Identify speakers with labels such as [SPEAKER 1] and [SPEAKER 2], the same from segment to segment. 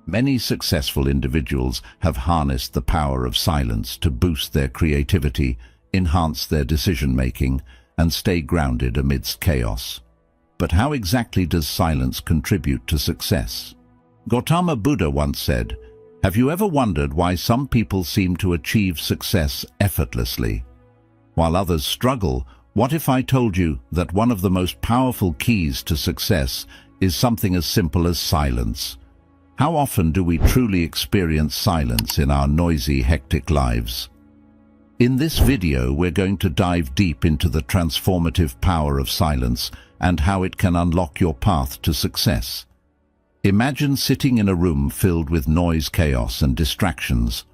[SPEAKER 1] Many successful individuals have harnessed the power of silence to boost their creativity, enhance their decision-making, and stay grounded amidst chaos. But how exactly does silence contribute to success? Gautama Buddha once said, "Have you ever wondered why some people seem to achieve success effortlessly, while others struggle? What if I told you that one of the most powerful keys to success is something as simple as silence?" How often do we truly experience silence in our noisy, hectic lives? In this video, we're going to dive deep into the transformative power of silence and how it can unlock your path to success. Imagine sitting in a room filled with noise, chaos, and distractions.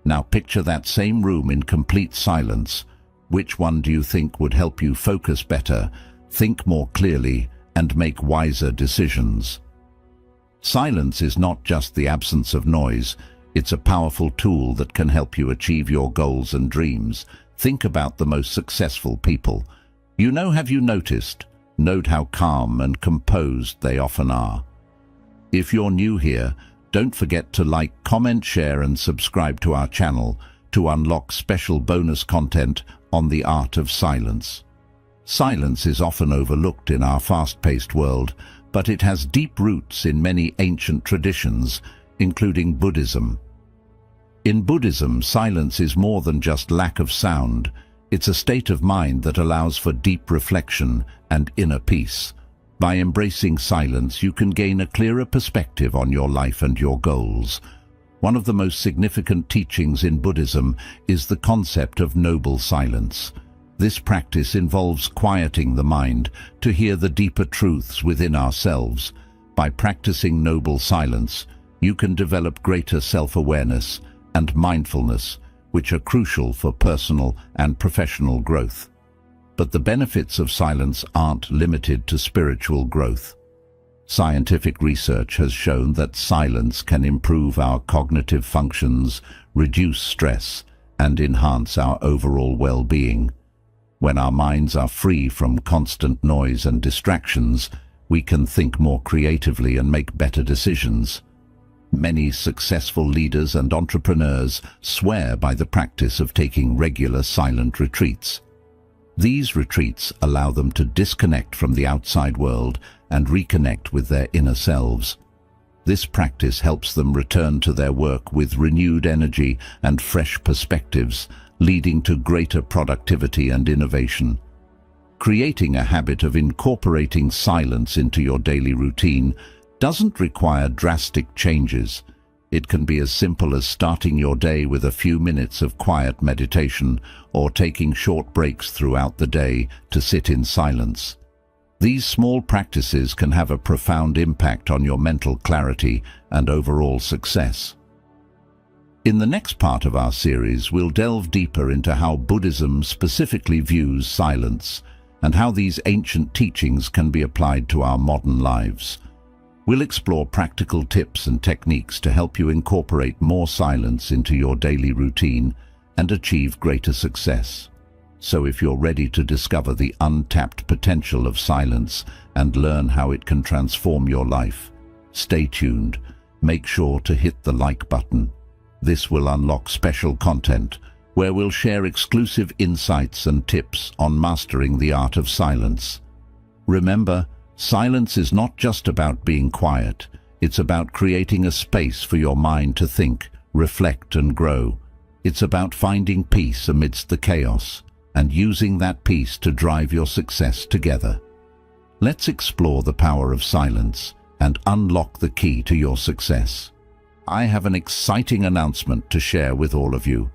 [SPEAKER 1] Now picture that same room in complete silence. Which one do you think would help you focus better, think more clearly, and make wiser decisions? Silence is not just the absence of noise, it's a powerful tool that can help you achieve your goals and dreams. Think about the most successful people. Have you noticed? Note how calm and composed they often are. If you're new here, don't forget to like, comment, share, and subscribe to our channel to unlock special bonus content on the art of silence. Silence is often overlooked in our fast-paced world, but it has deep roots in many ancient traditions, including Buddhism. In Buddhism, silence is more than just lack of sound. It's a state of mind that allows for deep reflection and inner peace. By embracing silence, you can gain a clearer perspective on your life and your goals. One of the most significant teachings in Buddhism is the concept of noble silence. This practice involves quieting the mind to hear the deeper truths within ourselves. By practicing noble silence, you can develop greater self-awareness and mindfulness, which are crucial for personal and professional growth. But the benefits of silence aren't limited to spiritual growth. Scientific research has shown that silence can improve our cognitive functions, reduce stress, and enhance our overall well-being. When our minds are free from constant noise and distractions, we can think more creatively and make better decisions. Many successful leaders and entrepreneurs swear by the practice of taking regular silent retreats. These retreats allow them to disconnect from the outside world and reconnect with their inner selves. This practice helps them return to their work with renewed energy and fresh perspectives, leading to greater productivity and innovation. Creating a habit of incorporating silence into your daily routine doesn't require drastic changes. It can be as simple as starting your day with a few minutes of quiet meditation or taking short breaks throughout the day to sit in silence. These small practices can have a profound impact on your mental clarity and overall success. In the next part of our series, we'll delve deeper into how Buddhism specifically views silence and how these ancient teachings can be applied to our modern lives. We'll explore practical tips and techniques to help you incorporate more silence into your daily routine and achieve greater success. So if you're ready to discover the untapped potential of silence and learn how it can transform your life, stay tuned. Make sure to hit the like button. This will unlock special content where we'll share exclusive insights and tips on mastering the art of silence. Remember, silence is not just about being quiet. It's about creating a space for your mind to think, reflect, and grow. It's about finding peace amidst the chaos and using that peace to drive your success together. Let's explore the power of silence and unlock the key to your success. I have an exciting announcement to share with all of you.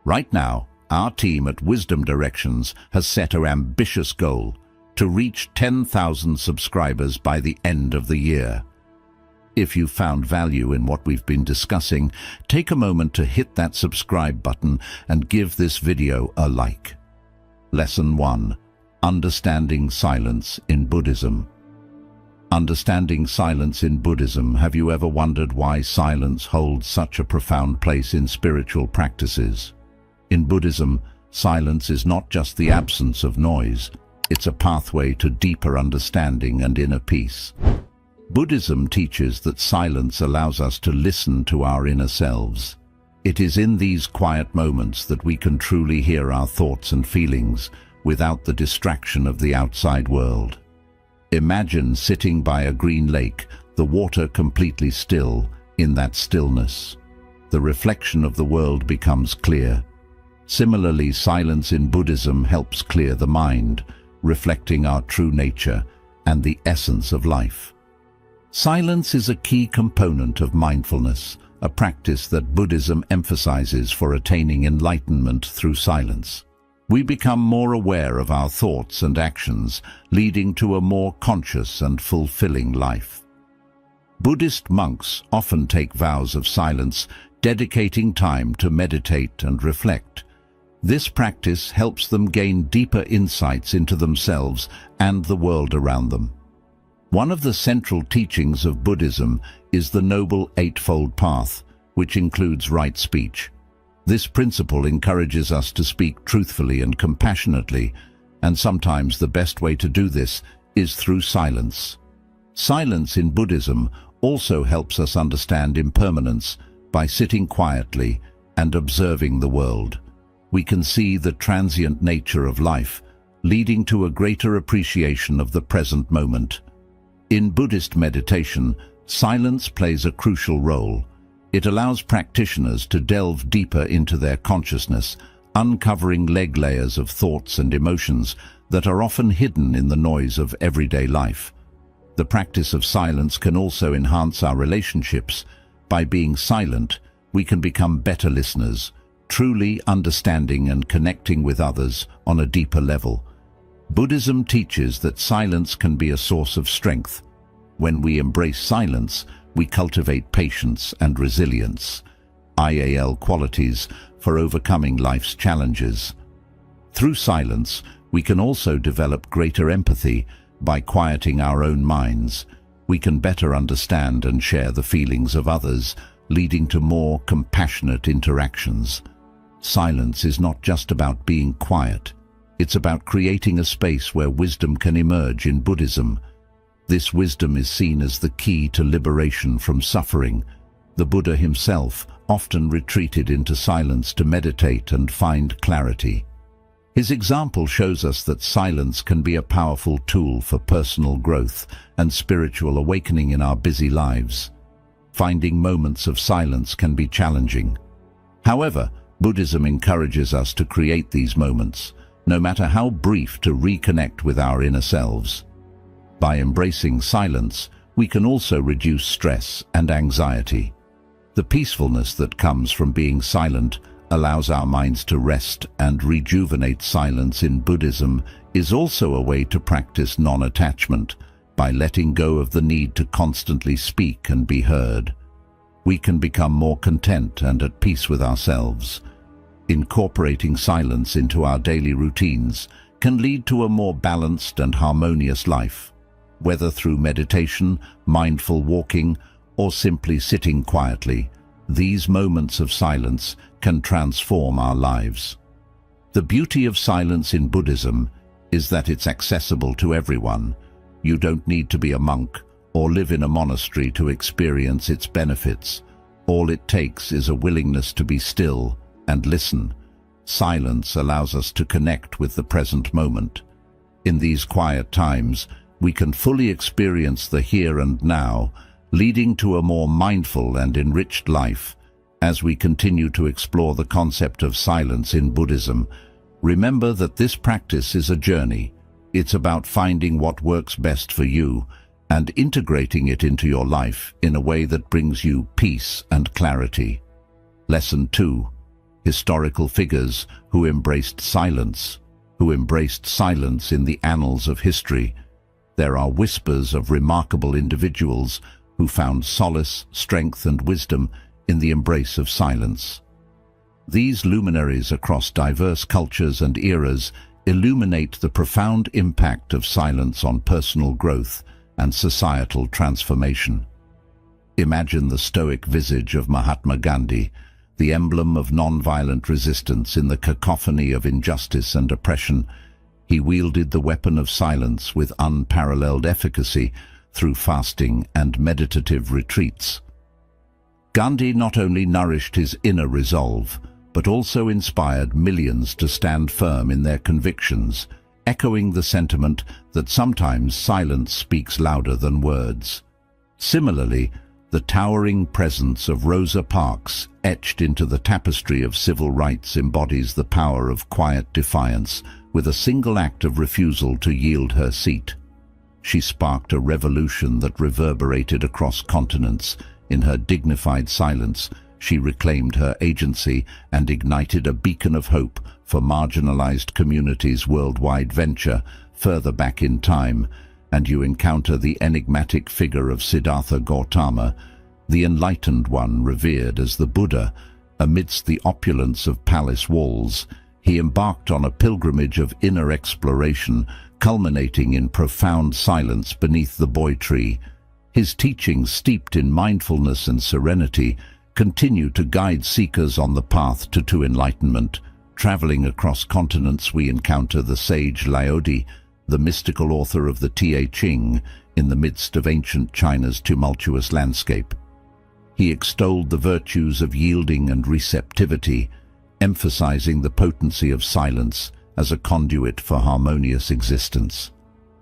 [SPEAKER 1] Right now, our team at Wisdom Directions has set an ambitious goal to reach 10,000 subscribers by the end of the year. If you found value in what we've been discussing, take a moment to hit that subscribe button and give this video a like. Lesson 1. Understanding silence in Buddhism. Understanding silence in Buddhism. Have you ever wondered why silence holds such a profound place in spiritual practices? In Buddhism, silence is not just the absence of noise. It's a pathway to deeper understanding and inner peace. Buddhism teaches that silence allows us to listen to our inner selves. It is in these quiet moments that we can truly hear our thoughts and feelings without the distraction of the outside world. Imagine sitting by a green lake, the water completely still. In that stillness, the reflection of the world becomes clear. Similarly, silence in Buddhism helps clear the mind, reflecting our true nature and the essence of life. Silence is a key component of mindfulness, a practice that Buddhism emphasizes for attaining enlightenment through silence. We become more aware of our thoughts and actions, leading to a more conscious and fulfilling life. Buddhist monks often take vows of silence, dedicating time to meditate and reflect. This practice helps them gain deeper insights into themselves and the world around them. One of the central teachings of Buddhism is the Noble Eightfold Path, which includes right speech. This principle encourages us to speak truthfully and compassionately, and sometimes the best way to do this is through silence. Silence in Buddhism also helps us understand impermanence. By sitting quietly and observing the world, we can see the transient nature of life, leading to a greater appreciation of the present moment. In Buddhist meditation, silence plays a crucial role. It allows practitioners to delve deeper into their consciousness, uncovering layers of thoughts and emotions that are often hidden in the noise of everyday life. The practice of silence can also enhance our relationships. By being silent, we can become better listeners, truly understanding and connecting with others on a deeper level. Buddhism teaches that silence can be a source of strength. When we embrace silence, we cultivate patience and resilience, IAL qualities for overcoming life's challenges. Through silence, we can also develop greater empathy. By quieting our own minds, we can better understand and share the feelings of others, leading to more compassionate interactions. Silence is not just about being quiet. It's about creating a space where wisdom can emerge. In Buddhism, this wisdom is seen as the key to liberation from suffering. The Buddha himself often retreated into silence to meditate and find clarity. His example shows us that silence can be a powerful tool for personal growth and spiritual awakening in our busy lives. Finding moments of silence can be challenging. However, Buddhism encourages us to create these moments, no matter how brief, to reconnect with our inner selves. By embracing silence, we can also reduce stress and anxiety. The peacefulness that comes from being silent allows our minds to rest and rejuvenate. Silence in Buddhism is also a way to practice non-attachment. By letting go of the need to constantly speak and be heard, we can become more content and at peace with ourselves. Incorporating silence into our daily routines can lead to a more balanced and harmonious life. Whether through meditation, mindful walking, or simply sitting quietly, these moments of silence can transform our lives. The beauty of silence in Buddhism is that it's accessible to everyone. You don't need to be a monk or live in a monastery to experience its benefits. All it takes is a willingness to be still and listen. Silence allows us to connect with the present moment. In these quiet times, we can fully experience the here and now, leading to a more mindful and enriched life. As we continue to explore the concept of silence in Buddhism, remember that this practice is a journey. It's about finding what works best for you and integrating it into your life in a way that brings you peace and clarity. Lesson 2. Historical figures who embraced silence. In the annals of history, there are whispers of remarkable individuals who found solace, strength, and wisdom in the embrace of silence. These luminaries across diverse cultures and eras illuminate the profound impact of silence on personal growth and societal transformation. Imagine the stoic visage of Mahatma Gandhi, the emblem of non-violent resistance in the cacophony of injustice and oppression. He wielded the weapon of silence with unparalleled efficacy, through fasting and meditative retreats. Gandhi not only nourished his inner resolve, but also inspired millions to stand firm in their convictions, echoing the sentiment that sometimes silence speaks louder than words. Similarly, the towering presence of Rosa Parks, etched into the tapestry of civil rights, embodies the power of quiet defiance, with a single act of refusal to yield her seat. She sparked a revolution that reverberated across continents. In her dignified silence, she reclaimed her agency and ignited a beacon of hope for marginalized communities worldwide. Venture further back in time, and you encounter the enigmatic figure of Siddhartha Gautama, the enlightened one revered as the Buddha. Amidst the opulence of palace walls, he embarked on a pilgrimage of inner exploration, culminating in profound silence beneath the Boy Tree. His teachings, steeped in mindfulness and serenity, continue to guide seekers on the path to enlightenment. Traveling across continents, we encounter the sage Laodi, the mystical author of the Te Ching, in the midst of ancient China's tumultuous landscape. He extolled the virtues of yielding and receptivity, emphasizing the potency of silence as a conduit for harmonious existence.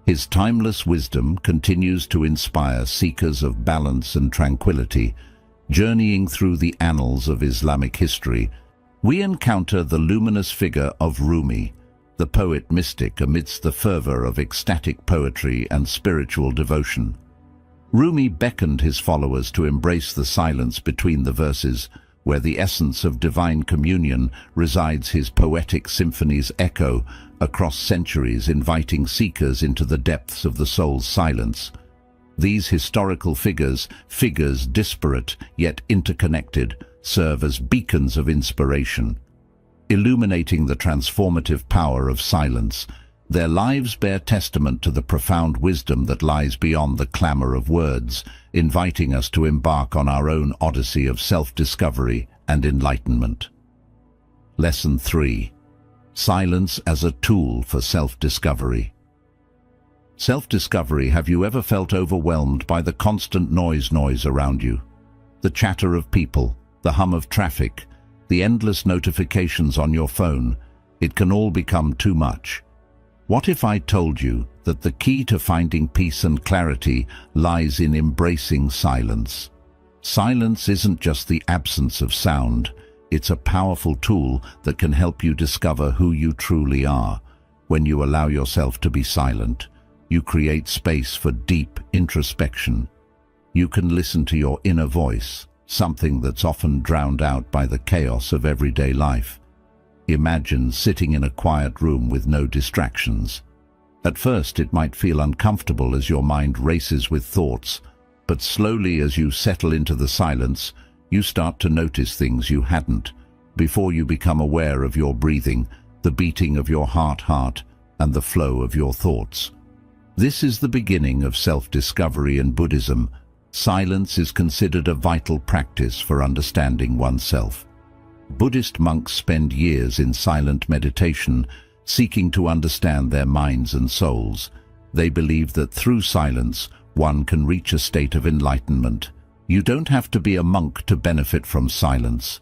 [SPEAKER 1] His timeless wisdom continues to inspire seekers of balance and tranquility. Journeying through the annals of Islamic history, we encounter the luminous figure of Rumi, the poet-mystic amidst the fervor of ecstatic poetry and spiritual devotion. Rumi beckoned his followers to embrace the silence between the verses, where the essence of divine communion resides. His poetic symphonies echo across centuries, inviting seekers into the depths of the soul's silence. These historical figures disparate yet interconnected, serve as beacons of inspiration, illuminating the transformative power of silence. Their lives bear testament to the profound wisdom that lies beyond the clamor of words, inviting us to embark on our own odyssey of self-discovery and enlightenment. Lesson 3. Silence as a tool for self-discovery. Self-discovery. Have you ever felt overwhelmed by the constant noise around you? The chatter of people, the hum of traffic, the endless notifications on your phone. It can all become too much. What if I told you that the key to finding peace and clarity lies in embracing silence? Silence isn't just the absence of sound. It's a powerful tool that can help you discover who you truly are. When you allow yourself to be silent, you create space for deep introspection. You can listen to your inner voice, something that's often drowned out by the chaos of everyday life. Imagine sitting in a quiet room with no distractions. At first, it might feel uncomfortable as your mind races with thoughts, but slowly, as you settle into the silence, you start to notice things you hadn't before. You become aware of your breathing, the beating of your heart, and the flow of your thoughts. This is the beginning of self-discovery in Buddhism. Silence is considered a vital practice for understanding oneself. Buddhist monks spend years in silent meditation, seeking to understand their minds and souls. They believe that through silence, one can reach a state of enlightenment. You don't have to be a monk to benefit from silence.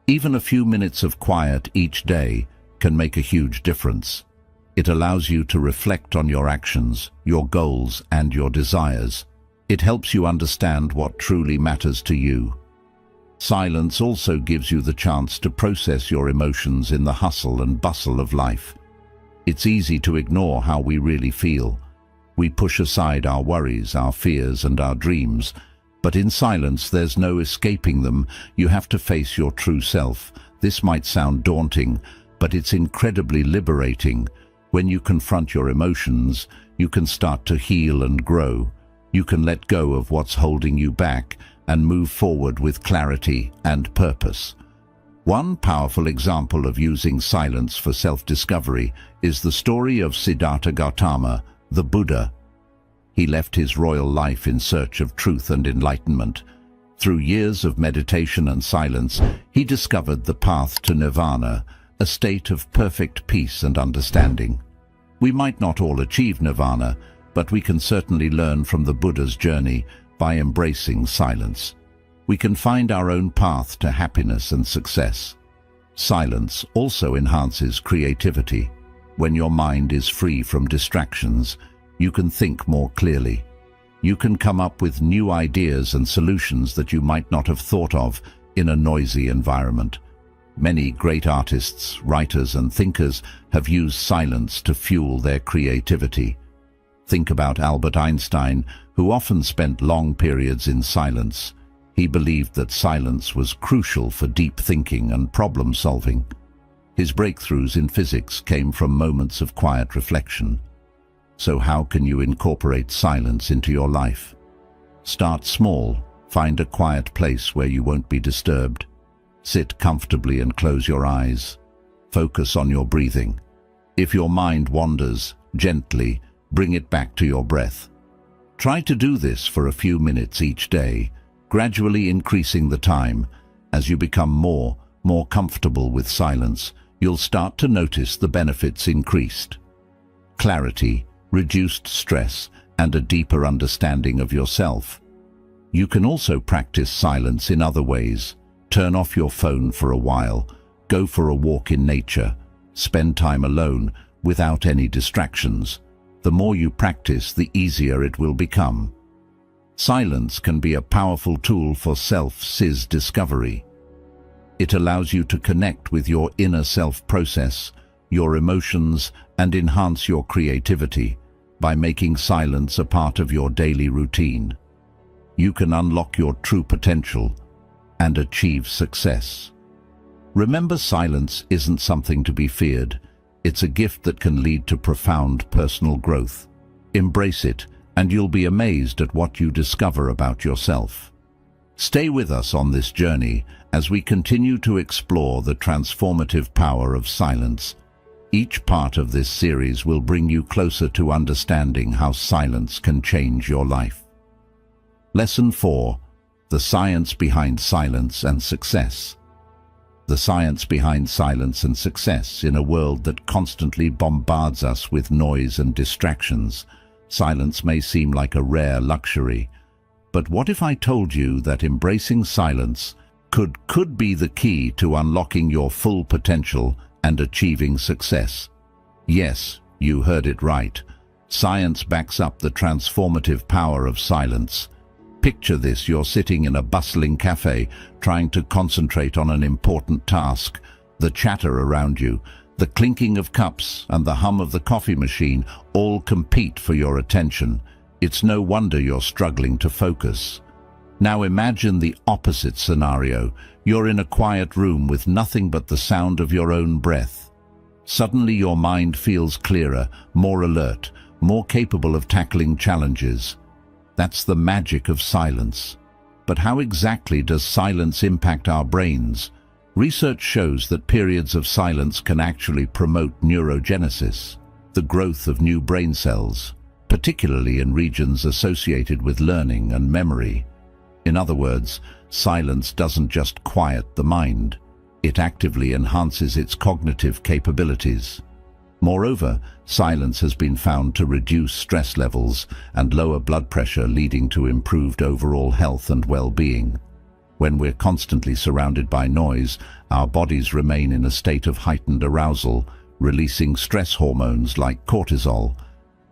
[SPEAKER 1] Even a few minutes of quiet each day can make a huge difference. It allows you to reflect on your actions, your goals, and your desires. It helps you understand what truly matters to you. Silence also gives you the chance to process your emotions in the hustle and bustle of life. It's easy to ignore how we really feel. We push aside our worries, our fears, and our dreams. But in silence, there's no escaping them. You have to face your true self. This might sound daunting, but it's incredibly liberating. When you confront your emotions, you can start to heal and grow. You can let go of what's holding you back and move forward with clarity and purpose. One powerful example of using silence for self-discovery is the story of Siddhartha Gautama, the Buddha. He left his royal life in search of truth and enlightenment. Through years of meditation and silence, he discovered the path to nirvana, a state of perfect peace and understanding. We might not all achieve nirvana, but we can certainly learn from the Buddha's journey by embracing silence. We can find our own path to happiness and success. Silence also enhances creativity. When your mind is free from distractions, you can think more clearly. You can come up with new ideas and solutions that you might not have thought of in a noisy environment. Many great artists, writers, and thinkers have used silence to fuel their creativity. Think about Albert Einstein, who often spent long periods in silence. He believed that silence was crucial for deep thinking and problem-solving. His breakthroughs in physics came from moments of quiet reflection. So how can you incorporate silence into your life? Start small. Find a quiet place where you won't be disturbed. Sit comfortably and close your eyes. Focus on your breathing. If your mind wanders, gently bring it back to your breath. Try to do this for a few minutes each day, gradually increasing the time. As you become more comfortable with silence, you'll start to notice the benefits increased. Clarity, reduced stress, and a deeper understanding of yourself. You can also practice silence in other ways. Turn off your phone for a while, go for a walk in nature, spend time alone without any distractions. The more you practice, the easier it will become. Silence can be a powerful tool for self-discovery. It allows you to connect with your inner self, process your emotions, and enhance your creativity by making silence a part of your daily routine. You can unlock your true potential and achieve success. Remember, silence isn't something to be feared. It's a gift that can lead to profound personal growth. Embrace it, and you'll be amazed at what you discover about yourself. Stay with us on this journey as we continue to explore the transformative power of silence. Each part of this series will bring you closer to understanding how silence can change your life. Lesson 4. The science behind silence and success. The science behind silence and success. In a world that constantly bombards us with noise and distractions, silence may seem like a rare luxury. But what if I told you that embracing silence could be the key to unlocking your full potential and achieving success? Yes, you heard it right. Science backs up the transformative power of silence. Picture this: you're sitting in a bustling cafe, trying to concentrate on an important task. The chatter around you, the clinking of cups, and the hum of the coffee machine all compete for your attention. It's no wonder you're struggling to focus. Now imagine the opposite scenario. You're in a quiet room with nothing but the sound of your own breath. Suddenly your mind feels clearer, more alert, more capable of tackling challenges. That's the magic of silence. But how exactly does silence impact our brains? Research shows that periods of silence can actually promote neurogenesis, the growth of new brain cells, particularly in regions associated with learning and memory. In other words, silence doesn't just quiet the mind, it actively enhances its cognitive capabilities. Moreover, silence has been found to reduce stress levels and lower blood pressure, leading to improved overall health and well-being. When we're constantly surrounded by noise, our bodies remain in a state of heightened arousal, releasing stress hormones like cortisol.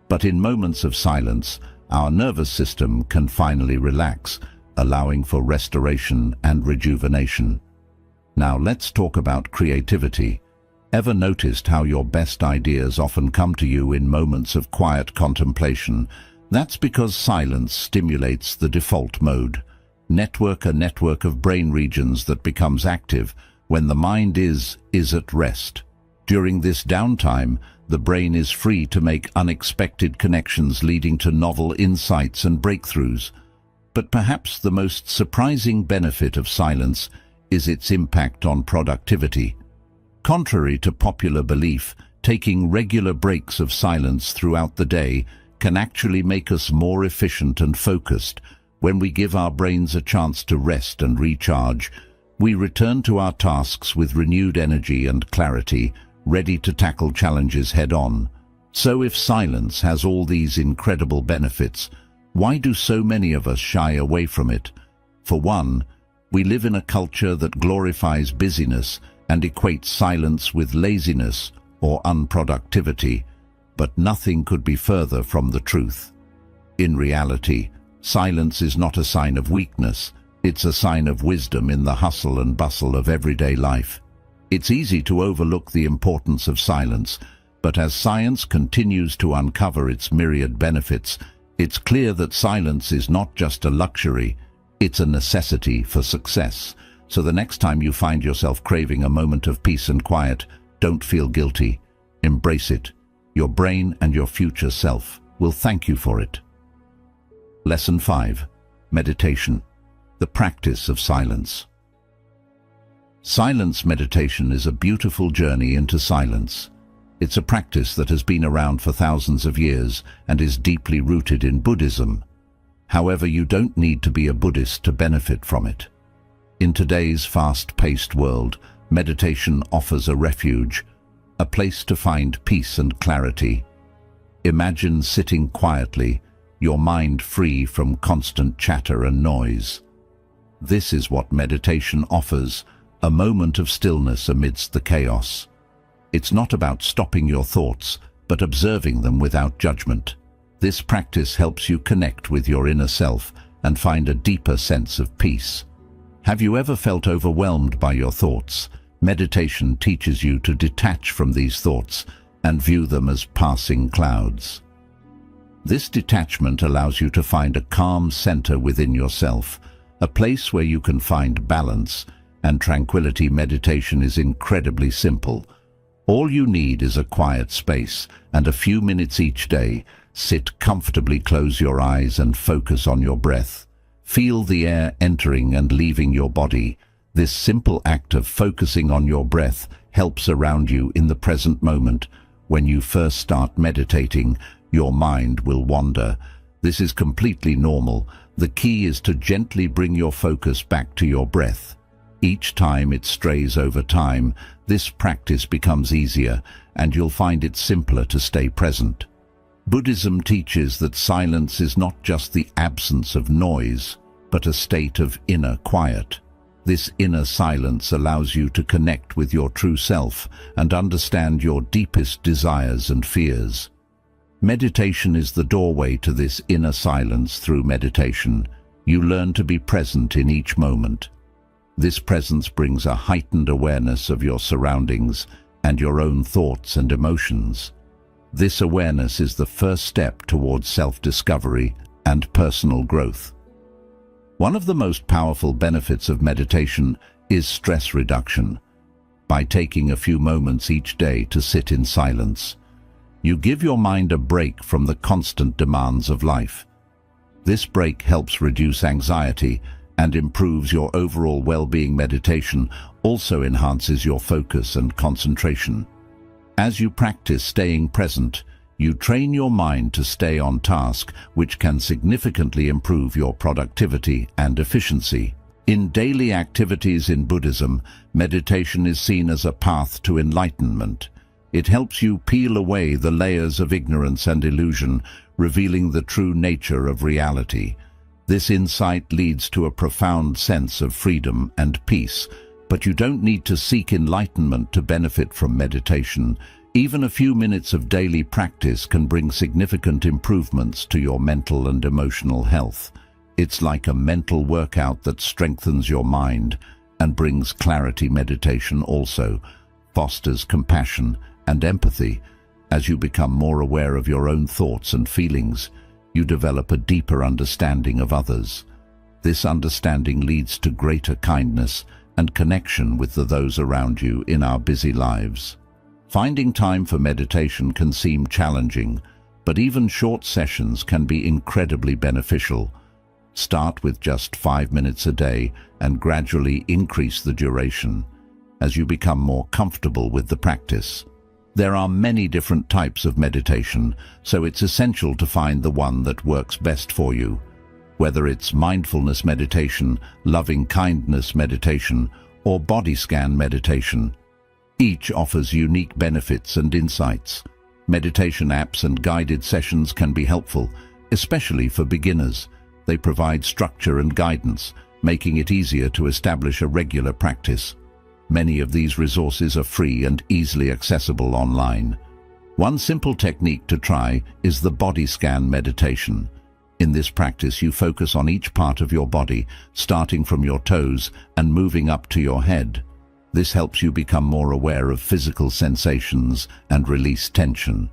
[SPEAKER 1] But in moments of silence, our nervous system can finally relax, allowing for restoration and rejuvenation. Now let's talk about creativity. Ever noticed how your best ideas often come to you in moments of quiet contemplation? That's because silence stimulates the default mode. A network of brain regions that becomes active when the mind is at rest. During this downtime, the brain is free to make unexpected connections, leading to novel insights and breakthroughs. But perhaps the most surprising benefit of silence is its impact on productivity. Contrary to popular belief, taking regular breaks of silence throughout the day can actually make us more efficient and focused. When we give our brains a chance to rest and recharge, we return to our tasks with renewed energy and clarity, ready to tackle challenges head-on. So if silence has all these incredible benefits, why do so many of us shy away from it? For one, we live in a culture that glorifies busyness and equates silence with laziness or unproductivity, but nothing could be further from the truth. In reality, silence is not a sign of weakness, it's a sign of wisdom in the hustle and bustle of everyday life. It's easy to overlook the importance of silence, but as science continues to uncover its myriad benefits, it's clear that silence is not just a luxury, it's a necessity for success. So the next time you find yourself craving a moment of peace and quiet, don't feel guilty. Embrace it. Your brain and your future self will thank you for it. Lesson 5. Meditation. The practice of silence. Silence meditation is a beautiful journey into silence. It's a practice that has been around for thousands of years and is deeply rooted in Buddhism. However, you don't need to be a Buddhist to benefit from it. In today's fast-paced world, meditation offers a refuge, a place to find peace and clarity. Imagine sitting quietly, your mind free from constant chatter and noise. This is what meditation offers, a moment of stillness amidst the chaos. It's not about stopping your thoughts, but observing them without judgment. This practice helps you connect with your inner self and find a deeper sense of peace. Have you ever felt overwhelmed by your thoughts? Meditation teaches you to detach from these thoughts and view them as passing clouds. This detachment allows you to find a calm center within yourself, a place where you can find balance and tranquility. Meditation is incredibly simple. All you need is a quiet space and a few minutes each day. Sit comfortably, close your eyes and focus on your breath. Feel the air entering and leaving your body. This simple act of focusing on your breath helps around you in the present moment. When you first start meditating, your mind will wander. This is completely normal. The key is to gently bring your focus back to your breath. Each time it strays over time, this practice becomes easier, and you'll find it simpler to stay present. Buddhism teaches that silence is not just the absence of noise, but a state of inner quiet. This inner silence allows you to connect with your true self and understand your deepest desires and fears. Meditation is the doorway to this inner silence. Through meditation, you learn to be present in each moment. This presence brings a heightened awareness of your surroundings and your own thoughts and emotions. This awareness is the first step towards self-discovery and personal growth. One of the most powerful benefits of meditation is stress reduction. By taking a few moments each day to sit in silence, you give your mind a break from the constant demands of life. This break helps reduce anxiety and improves your overall well-being. Meditation also enhances your focus and concentration. As you practice staying present, you train your mind to stay on task, which can significantly improve your productivity and efficiency. In daily activities in Buddhism, meditation is seen as a path to enlightenment. It helps you peel away the layers of ignorance and illusion, revealing the true nature of reality. This insight leads to a profound sense of freedom and peace, but you don't need to seek enlightenment to benefit from meditation. Even a few minutes of daily practice can bring significant improvements to your mental and emotional health. It's like a mental workout that strengthens your mind and brings clarity. Meditation also fosters compassion and empathy. As you become more aware of your own thoughts and feelings, you develop a deeper understanding of others. This understanding leads to greater kindness and connection with those around you. In our busy lives, finding time for meditation can seem challenging, but even short sessions can be incredibly beneficial. Start with just 5 minutes a day and gradually increase the duration as you become more comfortable with the practice. There are many different types of meditation, so it's essential to find the one that works best for you. Whether it's mindfulness meditation, loving kindness meditation, or body scan meditation, each offers unique benefits and insights. Meditation apps and guided sessions can be helpful, especially for beginners. They provide structure and guidance, making it easier to establish a regular practice. Many of these resources are free and easily accessible online. One simple technique to try is the body scan meditation. In this practice, you focus on each part of your body, starting from your toes and moving up to your head. This helps you become more aware of physical sensations and release tension.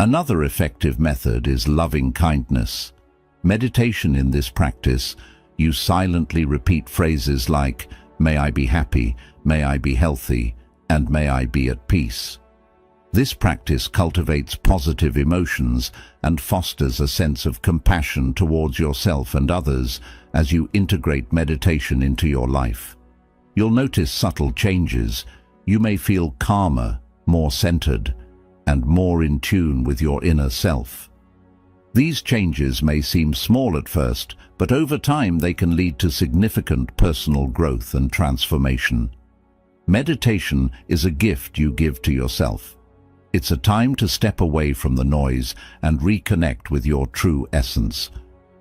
[SPEAKER 1] Another effective method is loving kindness. Meditation in this practice, you silently repeat phrases like, "May I be happy, may I be healthy, and may I be at peace." This practice cultivates positive emotions and fosters a sense of compassion towards yourself and others as you integrate meditation into your life. You'll notice subtle changes. You may feel calmer, more centered, and more in tune with your inner self. These changes may seem small at first, but over time they can lead to significant personal growth and transformation. Meditation is a gift you give to yourself. It's a time to step away from the noise and reconnect with your true essence.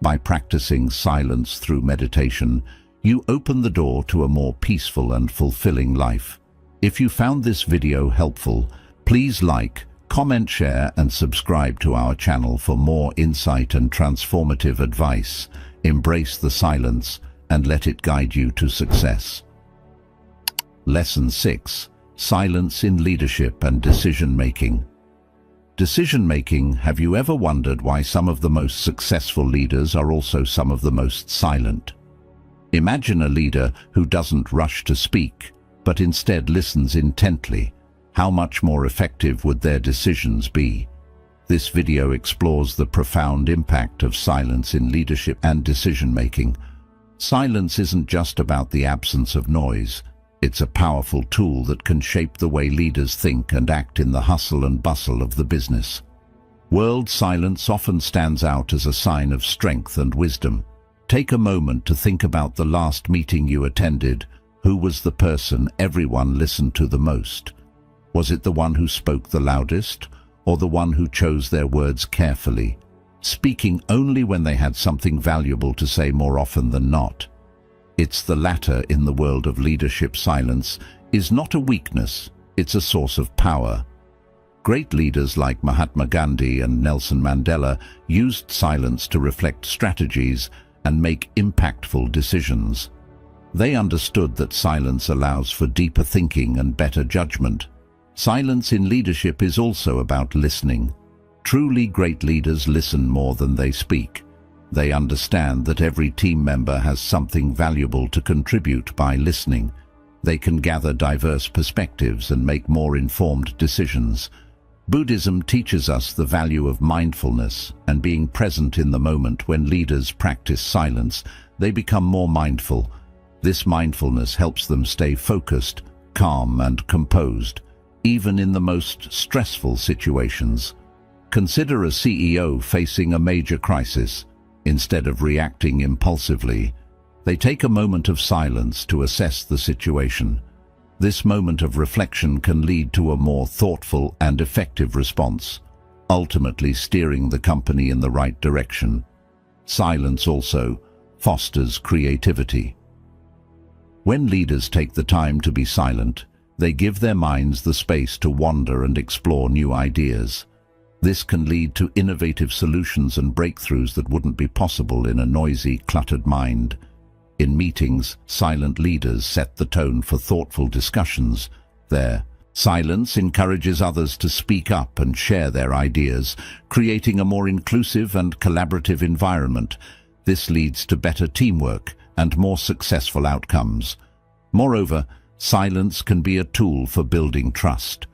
[SPEAKER 1] By practicing silence through meditation, you open the door to a more peaceful and fulfilling life. If you found this video helpful, please like, comment, share, and subscribe to our channel for more insight and transformative advice. Embrace the silence and let it guide you to success. Lesson 6. Silence in leadership and decision-making. Decision-making. Have you ever wondered why some of the most successful leaders are also some of the most silent? Imagine a leader who doesn't rush to speak, but instead listens intently. How much more effective would their decisions be? This video explores the profound impact of silence in leadership and decision-making. Silence isn't just about the absence of noise. It's a powerful tool that can shape the way leaders think and act in the hustle and bustle of the business world. Silence often stands out as a sign of strength and wisdom. Take a moment to think about the last meeting you attended. Who was the person everyone listened to the most? Was it the one who spoke the loudest, or the one who chose their words carefully, speaking only when they had something valuable to say more often than not? It's the latter in the world of leadership. Silence is not a weakness, it's a source of power. Great leaders like Mahatma Gandhi and Nelson Mandela used silence to reflect strategies and make impactful decisions. They understood that silence allows for deeper thinking and better judgment. Silence in leadership is also about listening. Truly great leaders listen more than they speak. They understand that every team member has something valuable to contribute. By listening, they can gather diverse perspectives and make more informed decisions. Buddhism teaches us the value of mindfulness and being present in the moment. When leaders practice silence, they become more mindful. This mindfulness helps them stay focused, calm, and composed, even in the most stressful situations. Consider a CEO facing a major crisis. Instead of reacting impulsively, they take a moment of silence to assess the situation. This moment of reflection can lead to a more thoughtful and effective response, ultimately steering the company in the right direction. Silence also fosters creativity. When leaders take the time to be silent, they give their minds the space to wander and explore new ideas. This can lead to innovative solutions and breakthroughs that wouldn't be possible in a noisy, cluttered mind. In meetings, silent leaders set the tone for thoughtful discussions. Their silence encourages others to speak up and share their ideas, creating a more inclusive and collaborative environment. This leads to better teamwork and more successful outcomes. Moreover, silence can be a tool for building trust.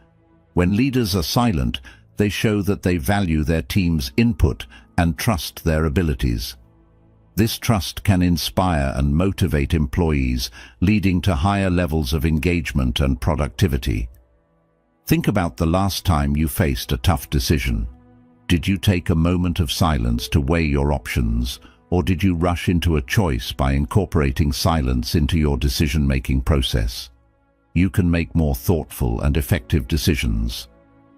[SPEAKER 1] When leaders are silent, they show that they value their team's input and trust their abilities. This trust can inspire and motivate employees, leading to higher levels of engagement and productivity. Think about the last time you faced a tough decision. Did you take a moment of silence to weigh your options, or did you rush into a choice? By incorporating silence into your decision-making process, you can make more thoughtful and effective decisions.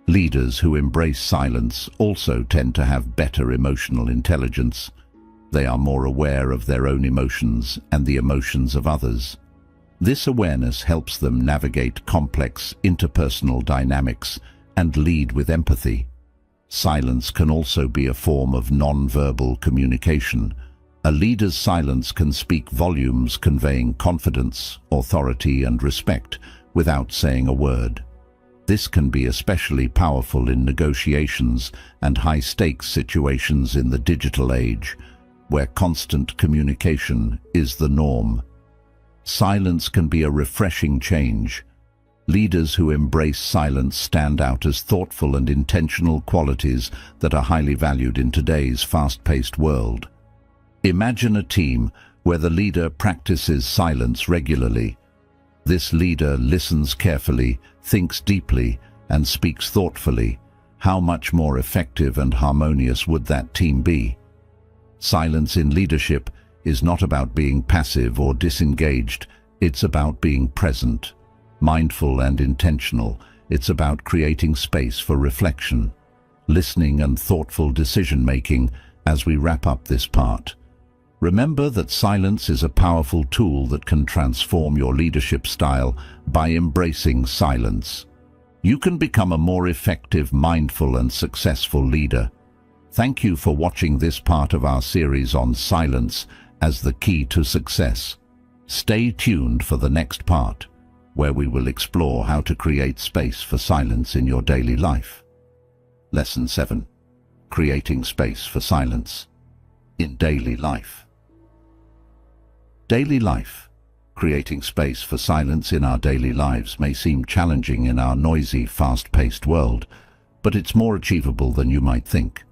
[SPEAKER 1] Leaders who embrace silence also tend to have better emotional intelligence. They are more aware of their own emotions and the emotions of others. This awareness helps them navigate complex interpersonal dynamics and lead with empathy. Silence can also be a form of non-verbal communication. A leader's silence can speak volumes, conveying confidence, authority, and respect without saying a word. This can be especially powerful in negotiations and high-stakes situations in the digital age, where constant communication is the norm. Silence can be a refreshing change. Leaders who embrace silence stand out as thoughtful and intentional qualities that are highly valued in today's fast-paced world. Imagine a team where the leader practices silence regularly. This leader listens carefully, thinks deeply, and speaks thoughtfully. How much more effective and harmonious would that team be? Silence in leadership is not about being passive or disengaged. It's about being present, mindful and intentional. It's about creating space for reflection, listening and thoughtful decision-making. As we wrap up this part, remember that silence is a powerful tool that can transform your leadership style. By embracing silence, you can become a more effective, mindful and successful leader. Thank you for watching this part of our series on silence as the key to success. Stay tuned for the next part, where we will explore how to create space for silence in your daily life. Lesson 7. Creating space for silence in daily life. Daily life. Creating space for silence in our daily lives may seem challenging in our noisy, fast-paced world, but it's more achievable than you might think.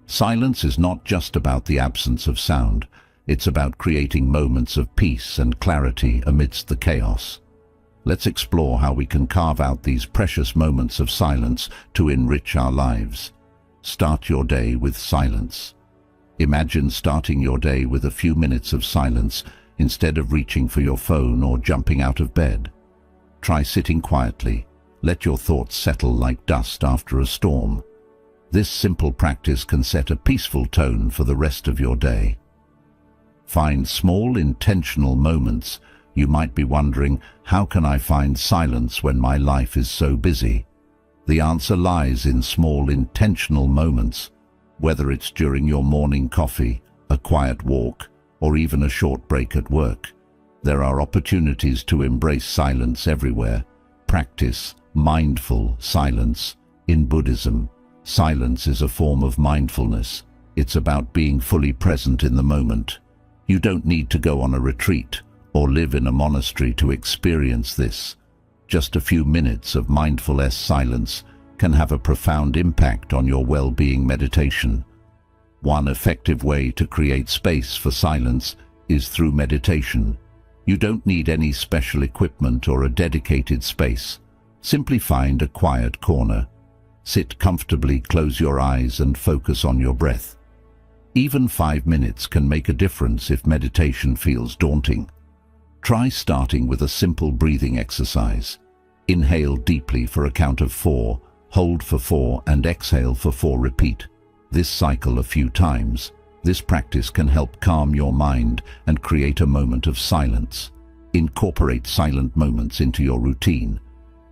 [SPEAKER 1] Silence is not just about the absence of sound. It's about creating moments of peace and clarity amidst the chaos. Let's explore how we can carve out these precious moments of silence to enrich our lives. Start your day with silence. Imagine starting your day with a few minutes of silence instead of reaching for your phone or jumping out of bed. Try sitting quietly. Let your thoughts settle like dust after a storm. This simple practice can set a peaceful tone for the rest of your day. Find small, intentional moments. You might be wondering, how can I find silence when my life is so busy? The answer lies in small, intentional moments. Whether it's during your morning coffee, a quiet walk, or even a short break at work, there are opportunities to embrace silence everywhere. Practice mindful silence. In Buddhism, silence is a form of mindfulness. It's about being fully present in the moment. You don't need to go on a retreat or live in a monastery to experience this. Just a few minutes of mindful silence can have a profound impact on your well-being. Meditation. One effective way to create space for silence is through meditation. You don't need any special equipment or a dedicated space. Simply find a quiet corner. Sit comfortably, close your eyes and focus on your breath. Even 5 minutes can make a difference if meditation feels daunting. Try starting with a simple breathing exercise. Inhale deeply for a count of 4, hold for 4 and exhale for 4. Repeat this cycle a few times. This practice can help calm your mind and create a moment of silence. Incorporate silent moments into your routine.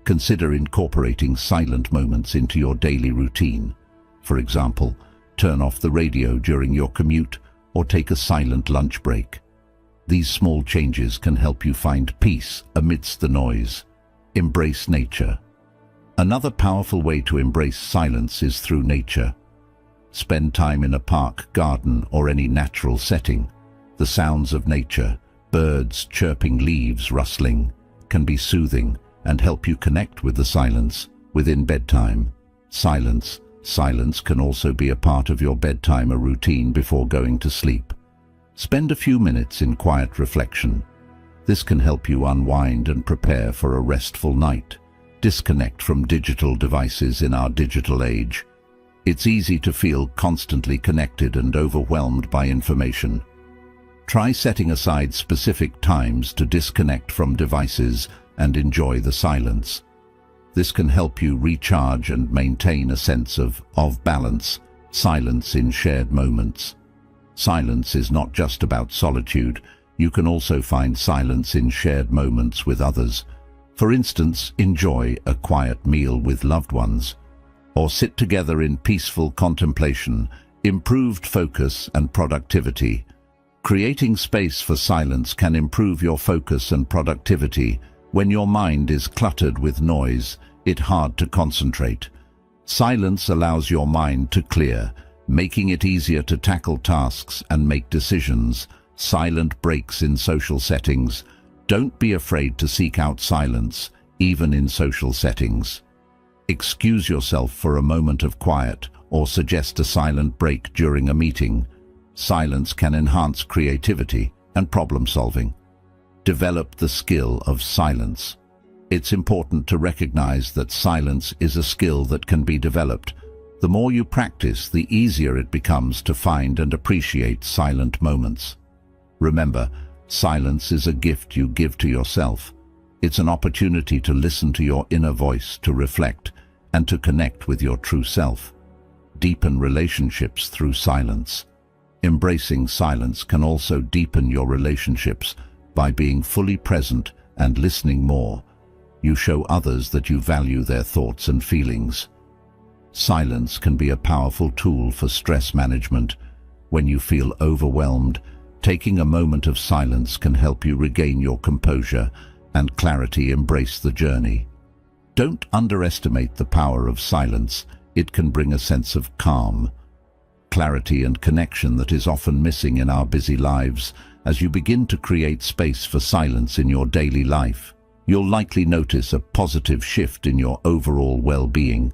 [SPEAKER 1] Consider incorporating silent moments into your daily routine. For example, turn off the radio during your commute or take a silent lunch break. These small changes can help you find peace amidst the noise. Embrace nature. Another powerful way to embrace silence is through nature. Spend time in a park, garden, or any natural setting. The sounds of nature, birds chirping, leaves rustling, can be soothing and help you connect with the silence. Within bedtime, silence can also be a part of your bedtime routine before going to sleep. Spend a few minutes in quiet reflection. This can help you unwind and prepare for a restful night. Disconnect from digital devices in our digital age. It's easy to feel constantly connected and overwhelmed by information. Try setting aside specific times to disconnect from devices and enjoy the silence. This can help you recharge and maintain a sense of balance. Silence in shared moments. Silence is not just about solitude. You can also find silence in shared moments with others. For instance, enjoy a quiet meal with loved ones, or sit together in peaceful contemplation. Improved focus and productivity. Creating space for silence can improve your focus and productivity. When your mind is cluttered with noise, it's hard to concentrate. Silence allows your mind to clear, making it easier to tackle tasks and make decisions. Silent breaks in social settings. Don't be afraid to seek out silence, even in social settings. Excuse yourself for a moment of quiet or suggest a silent break during a meeting. Silence can enhance creativity and problem-solving. Develop the skill of silence. It's important to recognize that silence is a skill that can be developed. The more you practice, the easier it becomes to find and appreciate silent moments. Remember, silence is a gift you give to yourself. It's an opportunity to listen to your inner voice, to reflect, and to connect with your true self. Deepen relationships through silence. Embracing silence can also deepen your relationships by being fully present and listening more. You show others that you value their thoughts and feelings. Silence can be a powerful tool for stress management. When you feel overwhelmed, taking a moment of silence can help you regain your composure and clarity. Embrace the journey. Don't underestimate the power of silence. It can bring a sense of calm, clarity and connection that is often missing in our busy lives. As you begin to create space for silence in your daily life, you'll likely notice a positive shift in your overall well-being.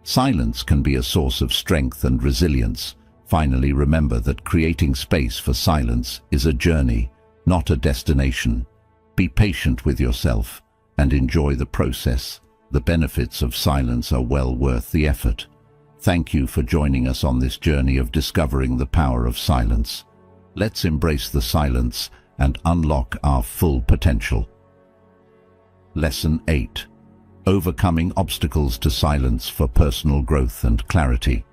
[SPEAKER 1] Silence can be a source of strength and resilience. Finally, remember that creating space for silence is a journey, not a destination. Be patient with yourself and enjoy the process. The benefits of silence are well worth the effort. Thank you for joining us on this journey of discovering the power of silence. Let's embrace the silence and unlock our full potential. Lesson 8. Overcoming obstacles to silence for personal growth and clarity.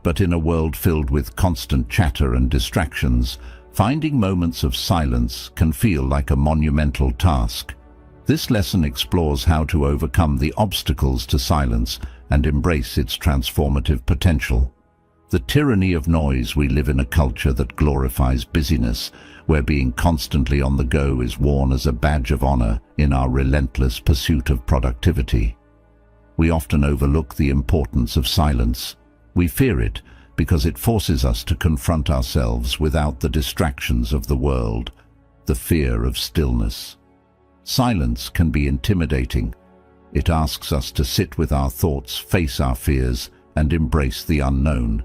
[SPEAKER 1] But in a world filled with constant chatter and distractions, finding moments of silence can feel like a monumental task. This lesson explores how to overcome the obstacles to silence and embrace its transformative potential. The tyranny of noise. We live in a culture that glorifies busyness, where being constantly on the go is worn as a badge of honor in our relentless pursuit of productivity. We often overlook the importance of silence. We fear it because it forces us to confront ourselves without the distractions of the world. The fear of stillness. Silence can be intimidating. It asks us to sit with our thoughts, face our fears, and embrace the unknown.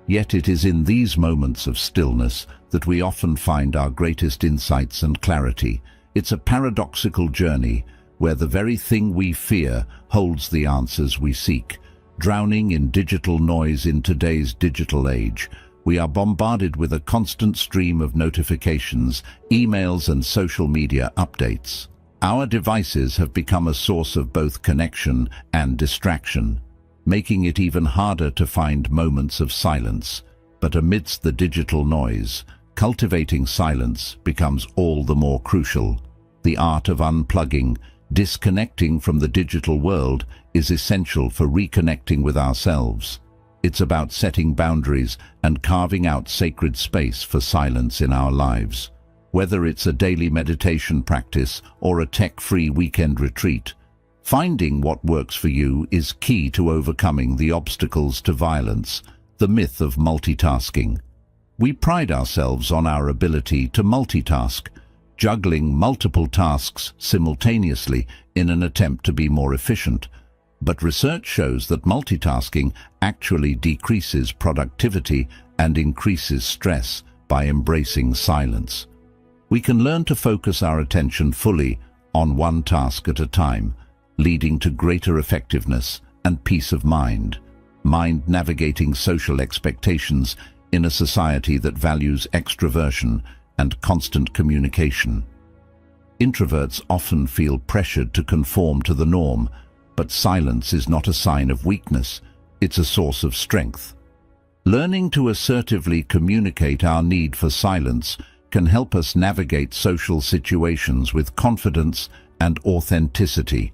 [SPEAKER 1] Yet it is in these moments of stillness that we often find our greatest insights and clarity. It's a paradoxical journey where the very thing we fear holds the answers we seek. Drowning in digital noise. In today's digital age, we are bombarded with a constant stream of notifications, emails, and social media updates. Our devices have become a source of both connection and distraction, making it even harder to find moments of silence. But amidst the digital noise, cultivating silence becomes all the more crucial. The art of unplugging, disconnecting from the digital world, is essential for reconnecting with ourselves. It's about setting boundaries and carving out sacred space for silence in our lives. Whether it's a daily meditation practice or a tech-free weekend retreat, finding what works for you is key to overcoming the obstacles to silence. The myth of multitasking. We pride ourselves on our ability to multitask, juggling multiple tasks simultaneously in an attempt to be more efficient. But research shows that multitasking actually decreases productivity and increases stress. By embracing silence, we can learn to focus our attention fully on one task at a time, leading to greater effectiveness and peace of mind. Navigating social expectations in a society that values extroversion and constant communication. Introverts often feel pressured to conform to the norm, But silence is not a sign of weakness, it's a source of strength. Learning to assertively communicate our need for silence can help us navigate social situations with confidence and authenticity.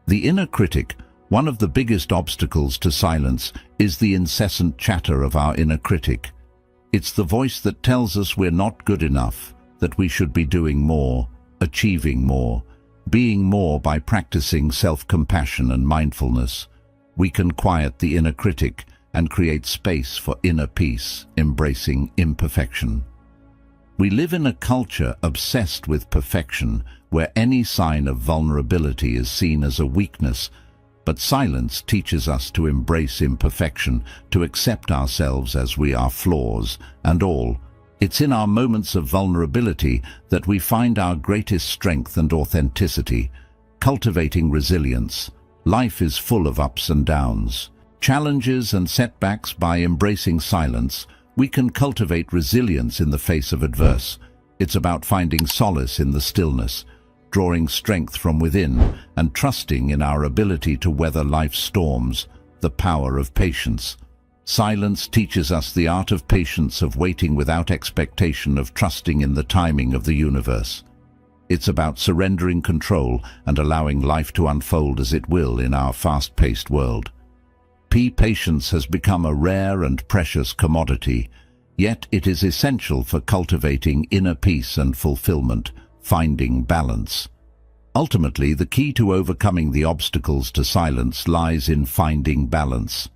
[SPEAKER 1] The inner critic, one of the biggest obstacles to silence, is the incessant chatter of our inner critic. It's the voice that tells us we're not good enough, that we should be doing more, achieving more, being more. By practicing self-compassion and mindfulness, we can quiet the inner critic and create space for inner peace, embracing imperfection. We live in a culture obsessed with perfection, where any sign of vulnerability is seen as a weakness, but silence teaches us to embrace imperfection, to accept ourselves as we are, flaws and all. It's in our moments of vulnerability that we find our greatest strength and authenticity. Cultivating resilience. Life is full of ups and downs, challenges and setbacks. By embracing silence, we can cultivate resilience in the face of adversity. It's about finding solace in the stillness, drawing strength from within, and trusting in our ability to weather life's storms. The power of patience. Silence teaches us the art of patience, of waiting without expectation, of trusting in the timing of the universe. It's about surrendering control and allowing life to unfold as it will in our fast-paced world. Patience has become a rare and precious commodity, yet it is essential for cultivating inner peace and fulfillment, finding balance. Ultimately, the key to overcoming the obstacles to silence lies in finding balance.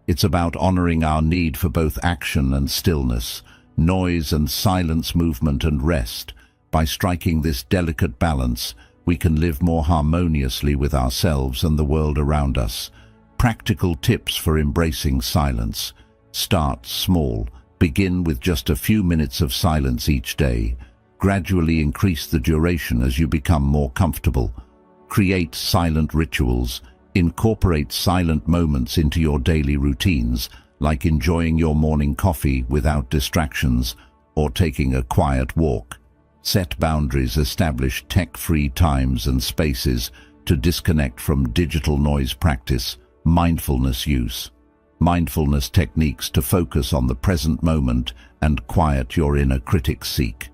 [SPEAKER 1] It's about honoring our need for both action and stillness, noise and silence, movement and rest. By striking this delicate balance, we can live more harmoniously with ourselves and the world around us. Practical tips for embracing silence. Start small. Begin with just a few minutes of silence each day. Gradually increase the duration as you become more comfortable. Create silent rituals. Incorporate silent moments into your daily routines, like enjoying your morning coffee without distractions or taking a quiet walk. Set boundaries. Establish tech-free times and spaces to disconnect from digital noise. Practice mindfulness use. Mindfulness techniques to focus on the present moment and quiet your inner critic. Seek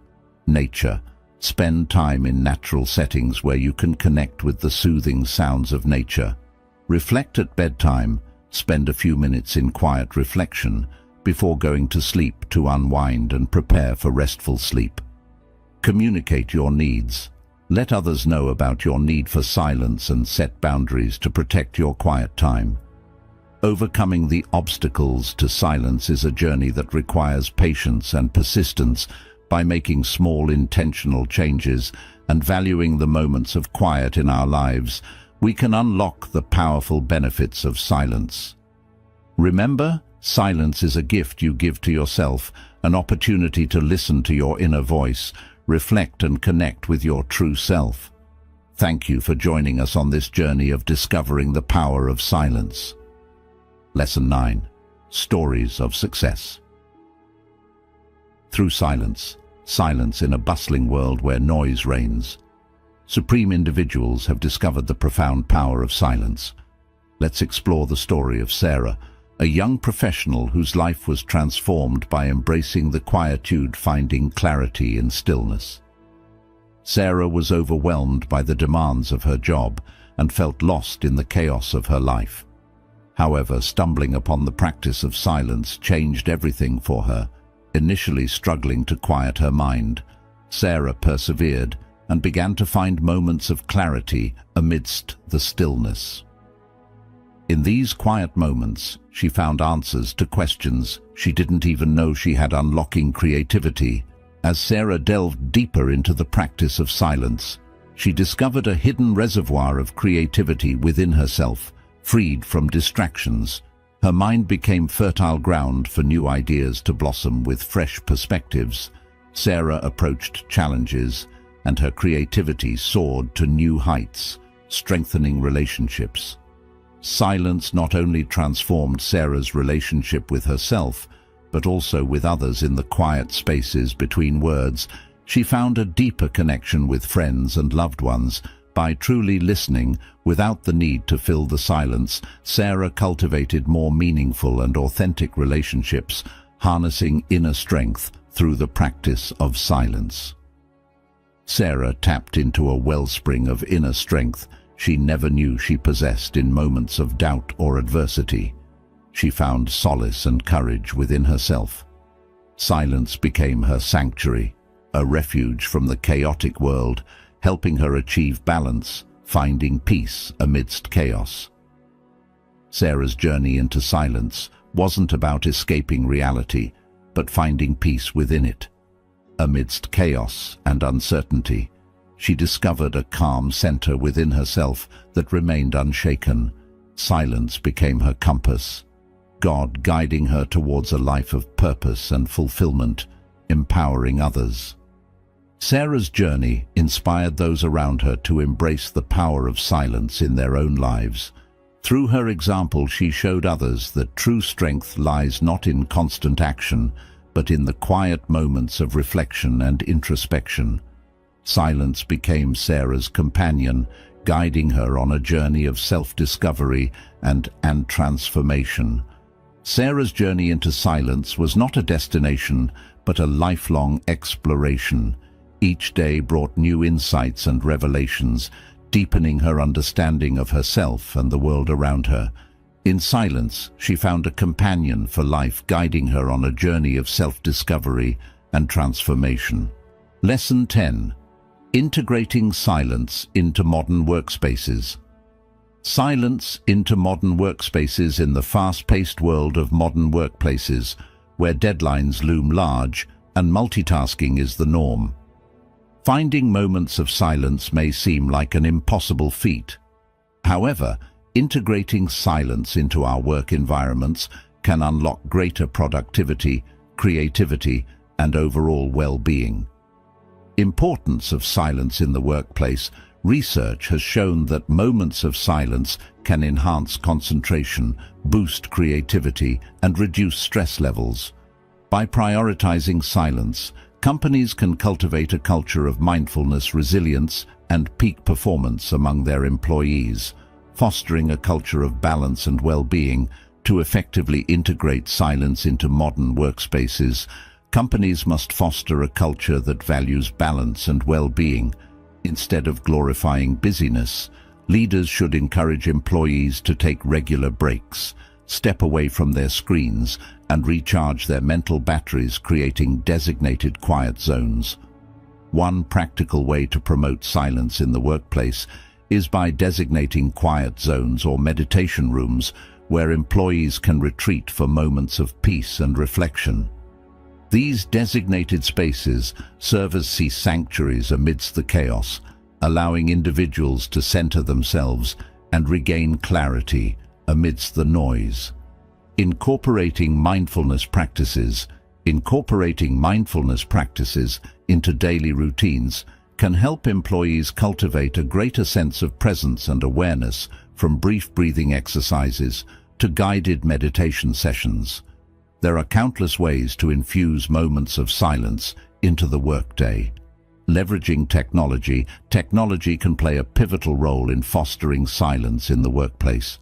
[SPEAKER 1] nature. Spend time in natural settings where you can connect with the soothing sounds of nature. Reflect at bedtime. Spend a few minutes in quiet reflection before going to sleep to unwind and prepare for restful sleep. Communicate your needs. Let others know about your need for silence and set boundaries to protect your quiet time. Overcoming the obstacles to silence is a journey that requires patience and persistence. By making small intentional changes and valuing the moments of quiet in our lives, we can unlock the powerful benefits of silence. Remember, silence is a gift you give to yourself, an opportunity to listen to your inner voice, reflect and connect with your true self. Thank you for joining us on this journey of discovering the power of silence. Lesson 9. Stories of Success. Through silence in a bustling world where noise reigns, supreme individuals have discovered the profound power of silence. Let's explore the story of Sarah, a young professional whose life was transformed by embracing the quietude, finding clarity in stillness. Sarah was overwhelmed by the demands of her job and felt lost in the chaos of her life. However, stumbling upon the practice of silence changed everything for her. Initially struggling to quiet her mind, Sarah persevered and began to find moments of clarity amidst the stillness. In these quiet moments, she found answers to questions she didn't even know she had, unlocking creativity. As Sarah delved deeper into the practice of silence, she discovered a hidden reservoir of creativity within herself, freed from distractions. Her mind became fertile ground for new ideas to blossom with fresh perspectives. Sarah approached challenges, and her creativity soared to new heights, strengthening relationships. Silence not only transformed Sarah's relationship with herself, but also with others. In the quiet spaces between words, she found a deeper connection with friends and loved ones, By truly listening, without the need to fill the silence, Sarah cultivated more meaningful and authentic relationships, harnessing inner strength through the practice of silence. Sarah tapped into a wellspring of inner strength she never knew she possessed in moments of doubt or adversity. She found solace and courage within herself. Silence became her sanctuary, a refuge from the chaotic world, helping her achieve balance, finding peace amidst chaos. Sarah's journey into silence wasn't about escaping reality, but finding peace within it. Amidst chaos and uncertainty, she discovered a calm center within herself that remained unshaken. Silence became her compass, God guiding her towards a life of purpose and fulfillment, empowering others. Sarah's journey inspired those around her to embrace the power of silence in their own lives. Through her example, she showed others that true strength lies not in constant action, but in the quiet moments of reflection and introspection. Silence became Sarah's companion, guiding her on a journey of self-discovery and transformation. Sarah's journey into silence was not a destination, but a lifelong exploration. Each day brought new insights and revelations, deepening her understanding of herself and the world around her. In silence, she found a companion for life, guiding her on a journey of self-discovery and transformation. Lesson 10. Integrating silence into modern workspaces. Silence into modern workspaces. In the fast-paced world of modern workplaces, where deadlines loom large and multitasking is the norm, finding moments of silence may seem like an impossible feat. However, integrating silence into our work environments can unlock greater productivity, creativity, and overall well-being. Importance of silence in the workplace. Research has shown that moments of silence can enhance concentration, boost creativity, and reduce stress levels. By prioritizing silence, companies can cultivate a culture of mindfulness, resilience, and peak performance among their employees, fostering a culture of balance and well-being. To effectively integrate silence into modern workspaces, companies must foster a culture that values balance and well-being. Instead of glorifying busyness, leaders should encourage employees to take regular breaks, step away from their screens, and recharge their mental batteries, creating designated quiet zones. One practical way to promote silence in the workplace is by designating quiet zones or meditation rooms where employees can retreat for moments of peace and reflection. These designated spaces serve as sanctuaries amidst the chaos, allowing individuals to center themselves and regain clarity amidst the noise. Incorporating mindfulness practices into daily routines can help employees cultivate a greater sense of presence and awareness, from brief breathing exercises to guided meditation sessions. There are countless ways to infuse moments of silence into the workday. Leveraging technology can play a pivotal role in fostering silence in the workplace.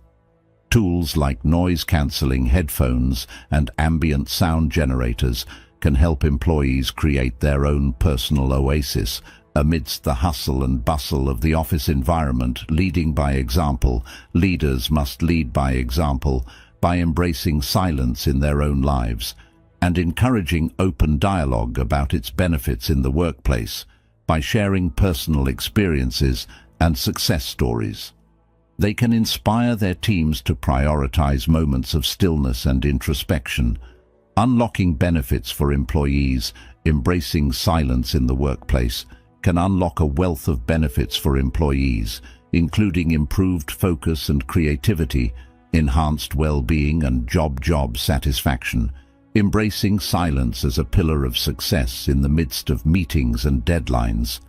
[SPEAKER 1] Tools like noise-canceling headphones and ambient sound generators can help employees create their own personal oasis amidst the hustle and bustle of the office environment. Leading by example. Leaders must lead by example by embracing silence in their own lives and encouraging open dialogue about its benefits in the workplace. By sharing personal experiences and success stories, they can inspire their teams to prioritize moments of stillness and introspection, unlocking benefits for employees. Embracing silence in the workplace can unlock a wealth of benefits for employees, including improved focus and creativity, enhanced well-being, and job satisfaction. Embracing silence as a pillar of success in the midst of meetings and deadlines.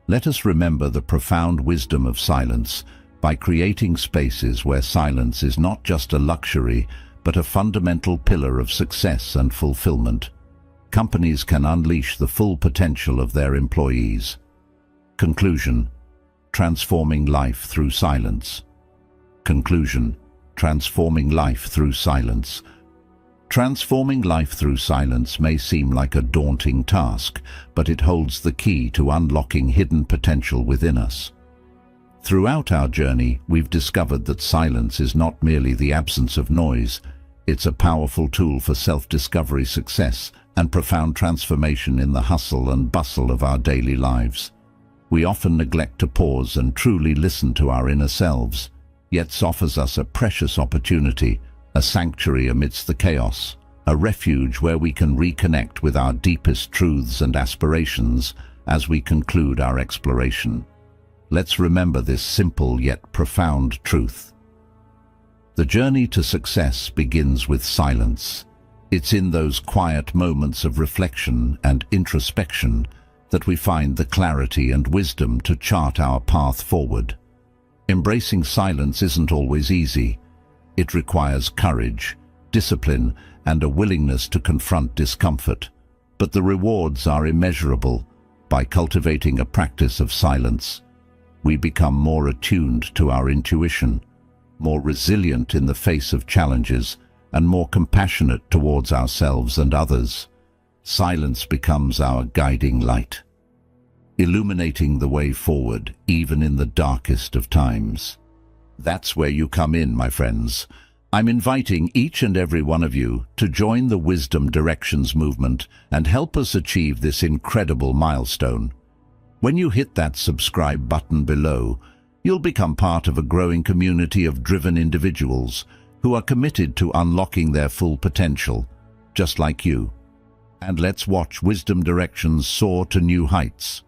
[SPEAKER 1] Let us remember the profound wisdom of silence. By creating spaces where silence is not just a luxury, but a fundamental pillar of success and fulfillment, companies can unleash the full potential of their employees. Conclusion. Transforming life through silence. Conclusion: transforming life through silence. Transforming life through silence may seem like a daunting task, but it holds the key to unlocking hidden potential within us. Throughout our journey, we've discovered that silence is not merely the absence of noise. It's a powerful tool for self-discovery, success, and profound transformation in the hustle and bustle of our daily lives. We often neglect to pause and truly listen to our inner selves, yet it offers us a precious opportunity, a sanctuary amidst the chaos, a refuge where we can reconnect with our deepest truths and aspirations as we conclude our exploration. Let's remember this simple yet profound truth. The journey to success begins with silence. It's in those quiet moments of reflection and introspection that we find the clarity and wisdom to chart our path forward. Embracing silence isn't always easy. It requires courage, discipline, and a willingness to confront discomfort. But the rewards are immeasurable. By cultivating a practice of silence, we become more attuned to our intuition, more resilient in the face of challenges, and more compassionate towards ourselves and others. Silence becomes our guiding light, illuminating the way forward, even in the darkest of times. That's where you come in, my friends. I'm inviting each and every one of you to join the Wisdom Directions movement and help us achieve this incredible milestone. When you hit that subscribe button below, you'll become part of a growing community of driven individuals who are committed to unlocking their full potential, just like you. And let's watch Wisdom Directions soar to new heights.